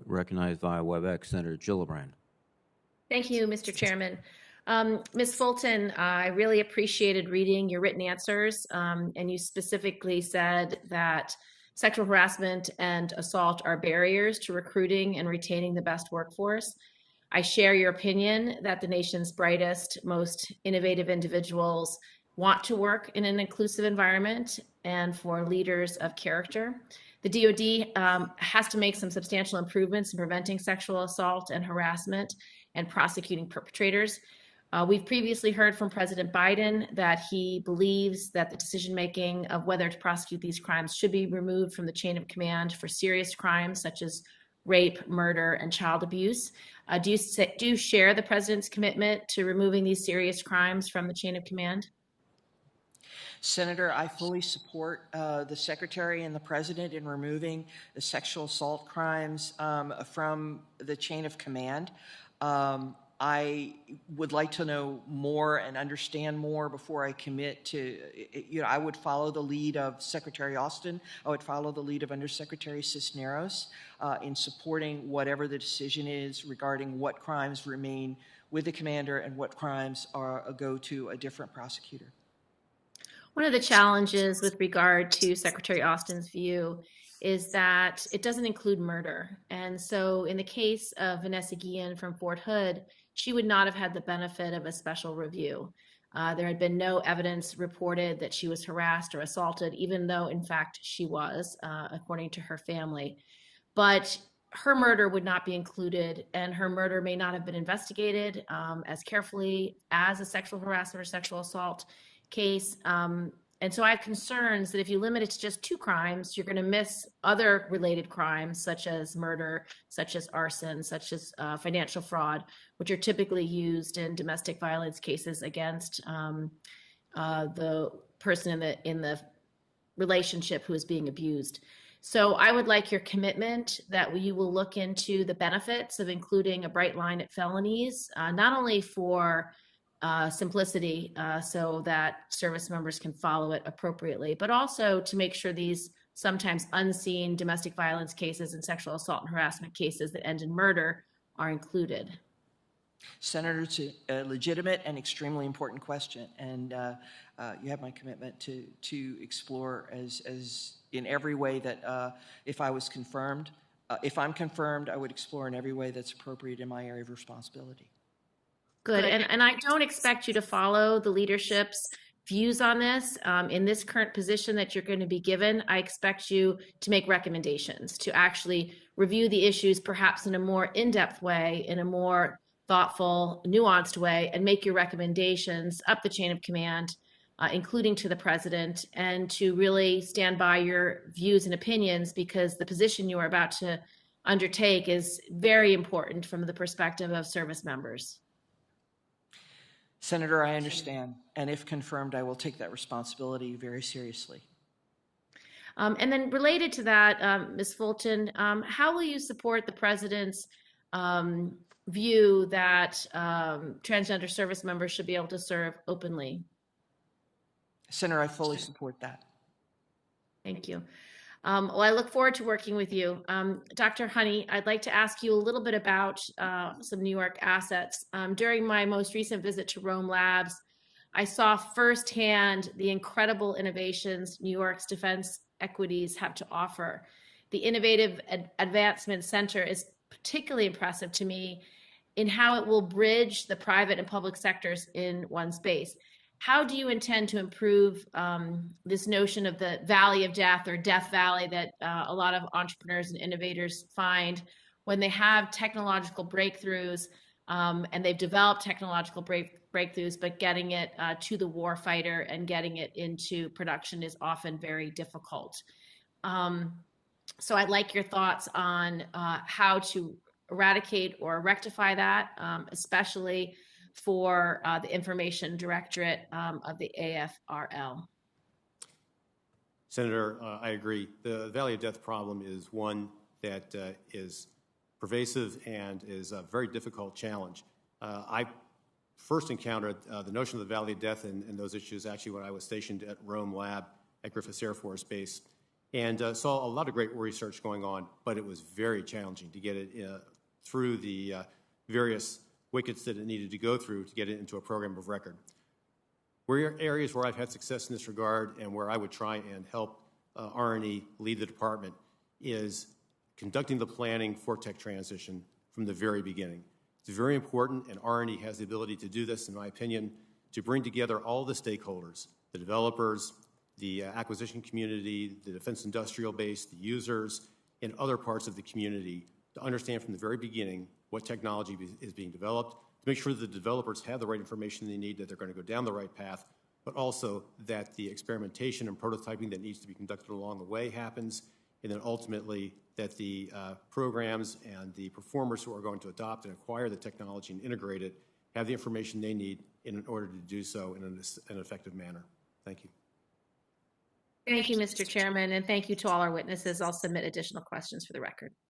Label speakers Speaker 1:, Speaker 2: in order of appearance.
Speaker 1: Recognized via WebEx, Senator Gillibrand.
Speaker 2: Thank you, Mr. Chairman. Ms. Fulton, I really appreciated reading your written answers, and you specifically said that sexual harassment and assault are barriers to recruiting and retaining the best workforce. I share your opinion that the nation's brightest, most innovative individuals want to work in an inclusive environment and for leaders of character. The DoD has to make some substantial improvements in preventing sexual assault and harassment and prosecuting perpetrators. We've previously heard from President Biden that he believes that the decision-making of whether to prosecute these crimes should be removed from the chain of command for serious crimes such as rape, murder, and child abuse. Do you share the president's commitment to removing these serious crimes from the chain of command?
Speaker 3: Senator, I fully support the Secretary and the President in removing the sexual assault crimes from the chain of command. I would like to know more and understand more before I commit to, I would follow the lead of Secretary Austin. I would follow the lead of Undersecretary Cisneros in supporting whatever the decision is regarding what crimes remain with the commander and what crimes go to a different prosecutor.
Speaker 2: One of the challenges with regard to Secretary Austin's view is that it doesn't include murder. And so in the case of Vanessa Guillen from Fort Hood, she would not have had the benefit of a special review. There had been no evidence reported that she was harassed or assaulted, even though, in fact, she was, according to her family. But her murder would not be included, and her murder may not have been investigated as carefully as a sexual harassment or sexual assault case. And so I have concerns that if you limit it to just 2 crimes, you're going to miss other related crimes, such as murder, such as arson, such as financial fraud, which are typically used in domestic violence cases against the person in the relationship who is being abused. So I would like your commitment that you will look into the benefits of including a bright line at felonies, not only for simplicity so that service members can follow it appropriately, but also to make sure these sometimes unseen domestic violence cases and sexual assault and harassment cases that end in murder are included.
Speaker 3: Senator, it's a legitimate and extremely important question, and you have my commitment to explore as in every way that if I'm confirmed, I would explore in every way that's appropriate in my area of responsibility.
Speaker 2: Good. And I don't expect you to follow the leadership's views on this. In this current position that you're going to be given, I expect you to make recommendations, to actually review the issues perhaps in a more in-depth way, in a more thoughtful, nuanced way, and make your recommendations up the chain of command, including to the president, and to really stand by your views and opinions, because the position you are about to undertake is very important from the perspective of service members.
Speaker 3: Senator, I understand, and if confirmed, I will take that responsibility very seriously.
Speaker 2: And then related to that, Ms. Fulton, how will you support the president's view that transgender service members should be able to serve openly?
Speaker 3: Senator, I fully support that.
Speaker 2: Thank you. Well, I look forward to working with you. Dr. Honey, I'd like to ask you a little bit about some New York assets. During my most recent visit to Rome Labs, I saw firsthand the incredible innovations New York's defense equities have to offer. The Innovative Advancement Center is particularly impressive to me in how it will bridge the private and public sectors in one space. How do you intend to improve this notion of the valley of death or death valley that a lot of entrepreneurs and innovators find when they have technological breakthroughs and they've developed technological breakthroughs, but getting it to the warfighter and getting it into production is often very difficult. So I'd like your thoughts on how to eradicate or rectify that, especially for the Information Directorate of the AFRL.
Speaker 4: Senator, I agree. The Valley of Death problem is one that is pervasive and is a very difficult challenge. I first encountered the notion of the Valley of Death and those issues actually when I was stationed at Rome Lab at Griffiths Air Force Base and saw a lot of great research going on, but it was very challenging to get it through the various wickets that it needed to go through to get it into a program of record. Areas where I've had success in this regard and where I would try and help R&E lead the department is conducting the planning for tech transition from the very beginning. It's very important, and R&E has the ability to do this, in my opinion, to bring together all the stakeholders, the developers, the acquisition community, the defense industrial base, the users, and other parts of the community to understand from the very beginning what technology is being developed, to make sure that the developers have the right information they need, that they're going to go down the right path, but also that the experimentation and prototyping that needs to be conducted along the way happens, and then ultimately that the programs and the performers who are going to adopt and acquire the technology and integrate it have the information they need in order to do so in an effective manner. Thank you.
Speaker 2: Thank you, Mr. Chairman, and thank you to all our witnesses. I'll submit additional questions for the record.